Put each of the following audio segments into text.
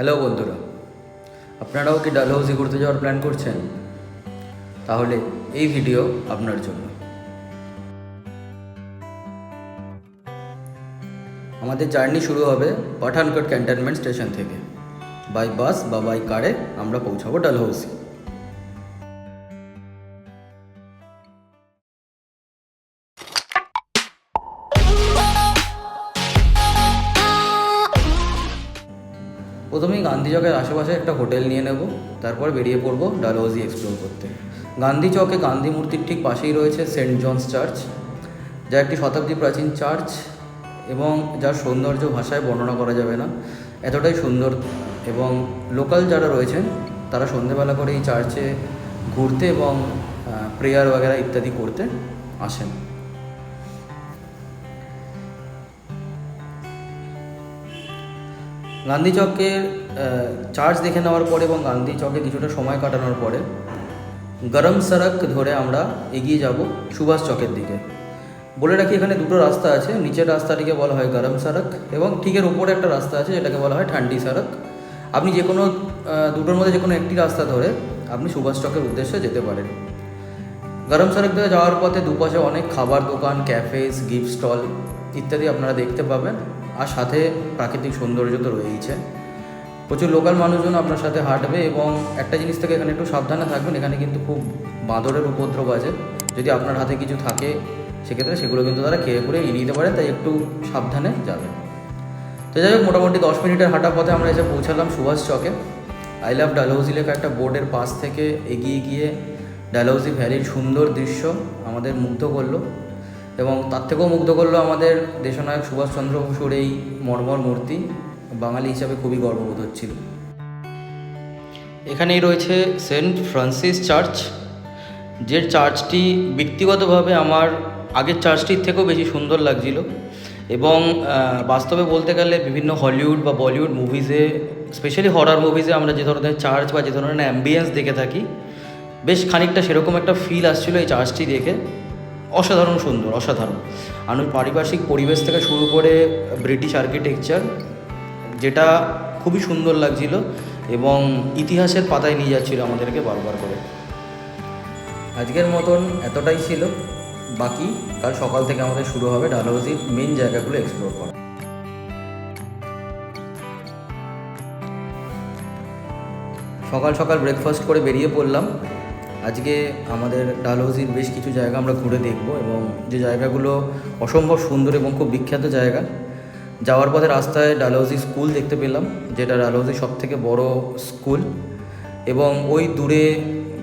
Hello বন্ধুরা, আপনারাও কি ডালহৌসি ঘুরতে যাওয়ার প্ল্যান করছেন? তাহলে এই ভিডিও আপনার জন্য। আমাদের জার্নি শুরু হবে পাঠানকোট ক্যান্টনমেন্ট স্টেশন থেকে। বাই বাস বা বাই কারে আমরা পৌঁছাবো ডালহৌসি। প্রথমেই গান্ধী চকের আশেপাশে একটা হোটেল নিয়ে নেব, তারপর বেরিয়ে পড়বো ডালহৌসি এক্সপ্লোর করতে। গান্ধী চকে গান্ধী মূর্তির ঠিক পাশেই রয়েছে সেন্ট জনস চার্চ, যা একটি শতাব্দী প্রাচীন চার্চ এবং যার সৌন্দর্য ভাষায় বর্ণনা করা যাবে না, এতটাই সুন্দর। এবং লোকাল যারা রয়েছেন তারা সন্ধেবেলা করে এই চার্চে ঘুরতে এবং প্রেয়ার वगैरह ইত্যাদি করতে আসেন। গান্ধী চকের চার্চ দেখে নেওয়ার পরে এবং গান্ধী চকে কিছুটা সময় কাটানোর পরে গরম সড়ক ধরে আমরা এগিয়ে যাব সুভাষ চকের দিকে। বলে রাখি, এখানে দুটো রাস্তা আছে। নিচের রাস্তাটিকে বলা হয় গরম সড়ক এবং ঠিকের ওপরে একটা রাস্তা আছে যেটাকে বলা হয় ঠান্ডি সড়ক। আপনি যে কোনো দুটোর মধ্যে যে কোনো একটি রাস্তা ধরে আপনি সুভাষ চকের উদ্দেশ্যে যেতে পারেন। গরম সড়ক ধরে যাওয়ার পথে দুপাশে অনেক খাবার দোকান, ক্যাফেস, গিফট স্টল ইত্যাদি আপনারা দেখতে পাবেন। আর সাথে প্রাকৃতিক সৌন্দর্য তো রয়েইছে। প্রচুর লোকাল মানুষজন আপনার সাথে হাঁটবে এবং একটা জিনিস থেকে এখানে একটু সাবধানে থাকবেন, এখানে কিন্তু খুব বাঁদরের উপদ্রব আছে। যদি আপনার হাতে কিছু থাকে সেক্ষেত্রে সেগুলো কিন্তু তারা খেয়ে পড়ে নিয়ে নিতে পারে, তাই একটু সাবধানে যাবেন। তো যাই হোক, মোটামুটি 10 মিনিটের হাঁটা পথে আমরা এসে পৌঁছালাম সুভাষ চকে। আই লাভ ডালহৌসি লেখা একটা বোর্ডের পাশ থেকে এগিয়ে গিয়ে ডালহৌসি ভ্যালির সুন্দর দৃশ্য আমাদের মুগ্ধ করলো এবং তার থেকেও মুগ্ধ করলো আমাদের দেশনায়ক সুভাষচন্দ্র বসুর এই মর্মর মূর্তি। বাঙালি হিসাবে খুবই গর্ববোধ হচ্ছিল। এখানেই রয়েছে সেন্ট ফ্রান্সিস চার্চ, যে চার্চটি ব্যক্তিগতভাবে আমার আগের চার্চটির থেকেও বেশি সুন্দর লাগছিল। এবং বাস্তবে বলতে গেলে বিভিন্ন হলিউড বা বলিউড মুভিজে, স্পেশালি হরর মুভিজে আমরা যে ধরনের চার্চ বা যে ধরনের অ্যাম্বিয়েন্স দেখে থাকি, বেশ খানিকটা সেরকম একটা ফিল আসছিল এই চার্চটি দেখে। অসাধারণ সুন্দর, অসাধারণ। পারিপার্শ্বিক পরিবেশ থেকে শুরু করে ব্রিটিশ আর্কিটেকচার, যেটা খুবই সুন্দর লাগছিল এবং ইতিহাসের পাতায় নিয়ে যাচ্ছিল আমাদেরকে বারবার করে। আজকের মতন এতটাই ছিল, বাকি কাল সকাল থেকে আমাদের শুরু হবে ডালহৌসির মেন জায়গাগুলো এক্সপ্লোর করা। সকাল সকাল ব্রেকফাস্ট করে বেরিয়ে পড়লাম। আজকে আমাদের ডালহৌসির বেশ কিছু জায়গা আমরা ঘুরে দেখব এবং যে জায়গাগুলো অসম্ভব সুন্দর এবং খুব বিখ্যাত জায়গা। যাওয়ার পথে রাস্তায় ডালহৌসি স্কুল দেখতে পেলাম, যেটা ডালহৌসির সবথেকে বড় স্কুল। এবং ওই দূরে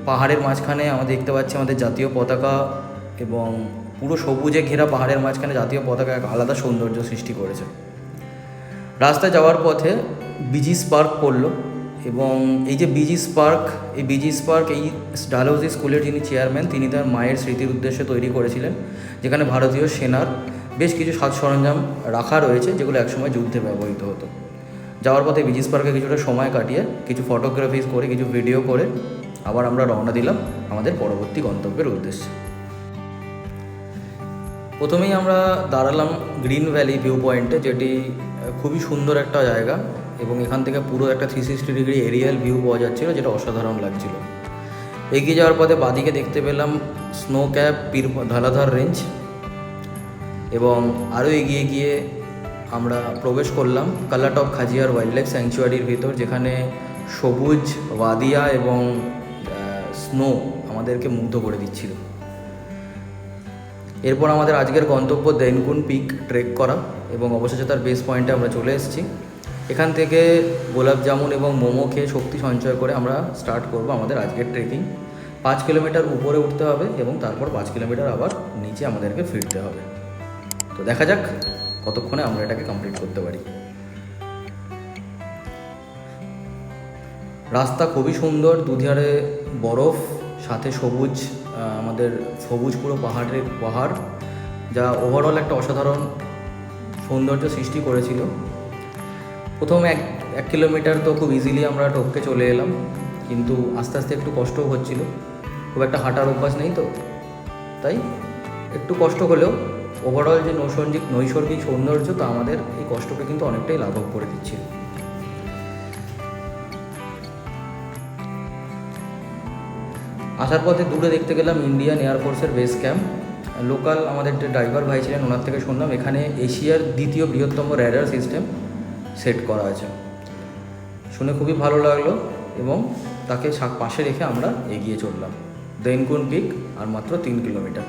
পাহাড়ের মাঝখানে আমরা দেখতে পাচ্ছি আমাদের জাতীয় পতাকা এবং পুরো সবুজে ঘেরা পাহাড়ের মাঝখানে জাতীয় পতাকা এক আলাদা সৌন্দর্য সৃষ্টি করেছে। রাস্তায় যাওয়ার পথে বিজিস পার্ক পড়লো এবং এই যে বিজিস পার্ক, এই বিজিস পার্ক এই ডালহৌসি স্কুলের যিনি চেয়ারম্যান তিনি তার মায়ের স্মৃতির উদ্দেশ্যে তৈরি করেছিলেন, যেখানে ভারতীয় সেনার বেশ কিছু সাজ সরঞ্জাম রাখা রয়েছে যেগুলো একসময় যুদ্ধে ব্যবহৃত হতো। যাওয়ার পথে বিজিস পার্কে কিছুটা সময় কাটিয়ে কিছু ফটোগ্রাফিস করে কিছু ভিডিও করে আবার আমরা রওনা দিলাম আমাদের পরবর্তী গন্তব্যের উদ্দেশ্যে। প্রথমেই আমরা দাঁড়ালাম গ্রিন ভ্যালি ভিউ পয়েন্টে, যেটি খুবই সুন্দর একটা জায়গা এবং এখান থেকে পুরো একটা 360 ডিগ্রি এরিয়াল ভিউ পাওয়া যাচ্ছিলো, যেটা অসাধারণ লাগছিল। এগিয়ে যাওয়ার পথে বাদিকে দেখতে পেলাম স্নো ক্যাপ পীর ধলাধার রেঞ্জ এবং আরও এগিয়ে গিয়ে আমরা প্রবেশ করলাম কালাটপ খাজিয়ার ওয়াইল্ড লাইফ স্যাংচুয়ারির ভিতর, যেখানে সবুজ ওয়াদিয়া এবং স্নো আমাদেরকে মুগ্ধ করে দিচ্ছিল। এরপর আমাদের আজকের গন্তব্য দেনকুন পিক ট্রেক করা এবং অবশেষে তার বেস পয়েন্টে আমরা চলে এসেছি। এখান থেকে গোলাপ জামুন এবং মোমো খেয়ে শক্তি সঞ্চয় করে আমরা স্টার্ট করব আমাদের আজকের ট্রেকিং। 5 কিলোমিটার উপরে উঠতে হবে এবং তারপর 5 কিলোমিটার আবার নিচে আমাদেরকে ফিরতে হবে। তো দেখা যাক কতক্ষণে আমরা এটাকে কমপ্লিট করতে পারি। রাস্তা খুবই সুন্দর, দুধারে বরফ, সাথে সবুজ, আমাদের সবুজ পুরো পাহাড়, যা ওভারঅল একটা অসাধারণ সৌন্দর্য সৃষ্টি করেছিল। প্রথম এক কিলোমিটার তো খুব ইজিলি আমরা টপকে চলে এলাম, কিন্তু আস্তে আস্তে একটু কষ্টও হচ্ছিল। খুব একটা হাঁটার অভ্যাস নেই তো, তাই একটু কষ্ট হলেও ওভারঅল যে নৈসর্গিক সৌন্দর্য তা আমাদের এই কষ্টকে কিন্তু অনেকটাই লাঘব করে দিচ্ছিল। আসার পথে দূরে দেখতে গেলাম ইন্ডিয়ান এয়ারফোর্সের বেস ক্যাম্প। লোকাল আমাদের যে ড্রাইভার ভাই ছিলেন ওনার থেকে শুনলাম এখানে এশিয়ার দ্বিতীয় বৃহত্তম র্যাডার সিস্টেম সেট করা আছে। শুনে খুবই ভালো লাগলো এবং তাকে পাশে রেখে আমরা এগিয়ে চললাম। দেনকুন পিক আর মাত্র 3 কিলোমিটার,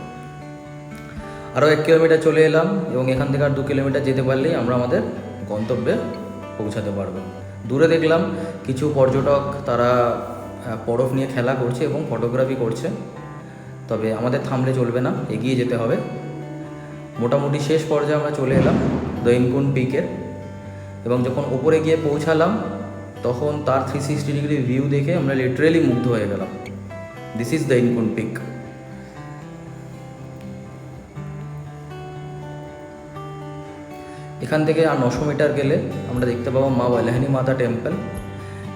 আরও 1 কিলোমিটার চলে এলাম এবং এখান থেকে আর 2 কিলোমিটার যেতে পারলেই আমরা আমাদের গন্তব্যে পৌঁছাতে পারবো। দূরে দেখলাম কিছু পর্যটক তারা বরফ নিয়ে খেলা করছে এবং ফটোগ্রাফি করছে, তবে আমাদের থামলে চলবে না, এগিয়ে যেতে হবে। মোটামুটি শেষ পর্যায়ে আমরা চলে এলাম দেনকুন পিকের এবং যখন ওপরে গিয়ে পৌঁছালাম তখন তার 360 ডিগ্রি ভিউ দেখে আমরা লিটারেলি মুগ্ধ হয়ে গেলাম। This is Dainkund peak. এখান থেকে আর 900 মিটার গেলে আমরা দেখতে পাবো মা ওয়ালাহানি মাতা টেম্পল।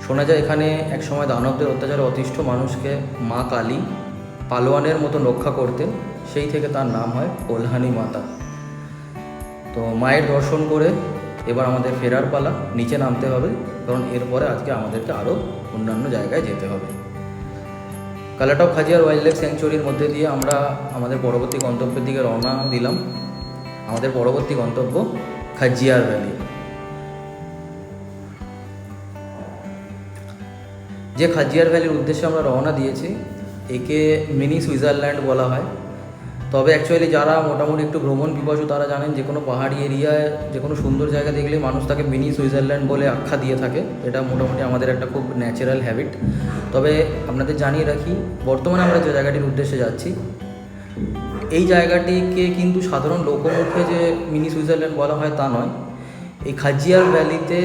শোনা যায় এখানে একসময় দানবদের অত্যাচারে অতিষ্ঠ মানুষকে মা কালী পালোয়ানের মতো রক্ষা করতেন, সেই থেকে তার নাম হয় ওলাহানি মাতা। তো মায়ের দর্শন করে এবার আমাদের ফেরার পালা, নিচে নামতে হবে, কারণ এরপরে আজকে আমাদেরকে আরও অন্যান্য জায়গায় যেতে হবে। কালাটক খাজিয়ার ওয়াইল্ড লাইফ স্যাংচুয়ারির মধ্যে দিয়ে আমরা আমাদের পরবর্তী গন্তব্যের দিকে রওনা দিলাম। আমাদের পরবর্তী গন্তব্য খাজিয়ার ভ্যালি। যে খাজিয়ার ভ্যালির উদ্দেশ্যে আমরা রওনা দিয়েছি একে মিনি সুইজারল্যান্ড বলা হয়। তবে অ্যাকচুয়ালি যারা মোটামুটি একটু ভ্রমণ পিপাসু তারা জানেন যে কোনো পাহাড়ি এরিয়ায় যে কোনো সুন্দর জায়গা দেখলে মানুষ তাকে মিনি সুইজারল্যান্ড বলে আখ্যা দিয়ে থাকে। এটা মোটামুটি আমাদের একটা খুব ন্যাচারাল হ্যাবিট। তবে আপনাদের জানিয়ে রাখি, বর্তমানে আমরা যে জায়গাটির উদ্দেশ্যে যাচ্ছি এই জায়গাটিকে কিন্তু সাধারণ লোকমুখে যে মিনি সুইজারল্যান্ড বলা হয় তা নয়। এই খাজিয়ার ভ্যালিতে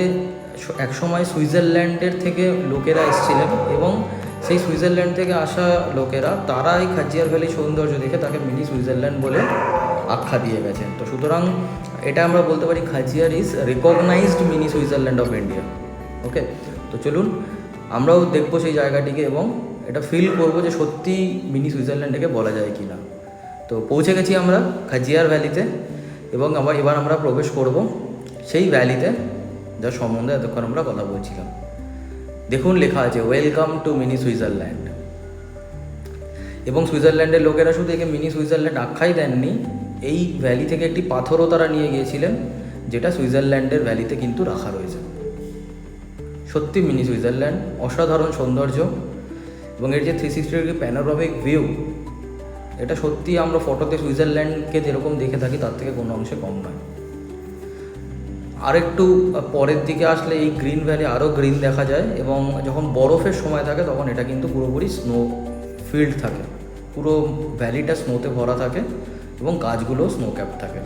একসময় সুইজারল্যান্ডের থেকে লোকেরা এসেছিলেন এবং সেই সুইজারল্যান্ড থেকে আসা লোকেরা তারা এই খাজিয়ার ভ্যালি সৌন্দর্য দেখে তাকে মিনি সুইজারল্যান্ড বলে আখ্যা দিয়ে গেছেন। তো সুতরাং এটা আমরা বলতে পারি Khajjiar is recognized mini Switzerland of India. Okay, তো চলুন আমরাও দেখবো সেই জায়গাটিকে এবং এটা ফিল করবো যে সত্যি মিনি সুইজারল্যান্ডকে বলা যায় কি না। তো পৌঁছে গেছি আমরা খাজিয়ার ভ্যালিতে এবং এবার আমরা প্রবেশ করব সেই ভ্যালিতে যার সম্বন্ধে এতক্ষণ আমরা কথা বলছিলাম। দেখুন লেখা আছে ওয়েলকাম টু মিনি সুইজারল্যান্ড। এবং সুইজারল্যান্ডের লোকেরা শুধু একে মিনি সুইজারল্যান্ড আখ্যাই দেননি, এই ভ্যালি থেকে একটি পাথরও তারা নিয়ে গিয়েছিলেন যেটা সুইজারল্যান্ডের ভ্যালিতে কিন্তু রাখা রয়েছে। সত্যি মিনি সুইজারল্যান্ড, অসাধারণ সৌন্দর্য এবং এর যে 360 ডিগ্রি প্যানোরামিক ভিউ, এটা সত্যি আমরা ফটোতে সুইজারল্যান্ডকে যেরকম দেখে থাকি তার থেকে কোনো অংশে কম নয়। আরেকটু পরের দিকে আসলে এই গ্রিন ভ্যালি আরও গ্রিন দেখা যায় এবং যখন বরফের সময় থাকে তখন এটা কিন্তু পুরোপুরি স্নো ফিল্ড থাকে, পুরো ভ্যালিটা স্নোতে ভরা থাকে এবং গাছগুলো স্নো ক্যাপ থাকে।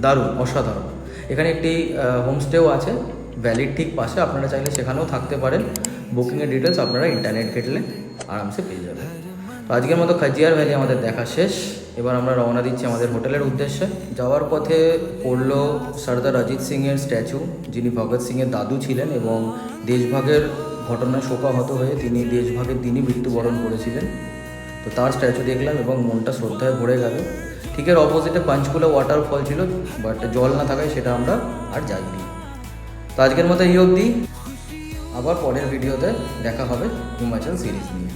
দারুণ, অসাধারণ। এখানে একটি হোমস্টেও আছে ভ্যালির ঠিক পাশে, আপনারা চাইলে সেখানেও থাকতে পারেন। বুকিংয়ের ডিটেলস আপনারা ইন্টারনেট ঘেটলে আরামসে পেয়ে যাবেন। তো আজকের মতো খাজিয়ার ভ্যালি আমাদের দেখা শেষ। এবার আমরা রওনা দিচ্ছি আমাদের হোটেলের উদ্দেশ্যে। যাওয়ার পথে পড়ল সর্দার অজিত সিংয়ের স্ট্যাচু, যিনি ভগৎ সিংয়ের দাদু ছিলেন এবং দেশভাগের ঘটনায় শোকাহত হয়ে তিনি দেশভাগের দিনই মৃত্যুবরণ করেছিলেন। তো তার স্ট্যাচু দেখলাম এবং মনটা শ্রদ্ধায় ভরে গেল। ঠিক এর অপোজিটে পাঞ্চকুলা ওয়াটারফল ছিল, বাট জল না থাকায় সেটা আমরা আর যাইনি। তো আজকের মতো এই অবধি, আবার পরের ভিডিওতে দেখা হবে হিমাচল সিরিজ নিয়ে।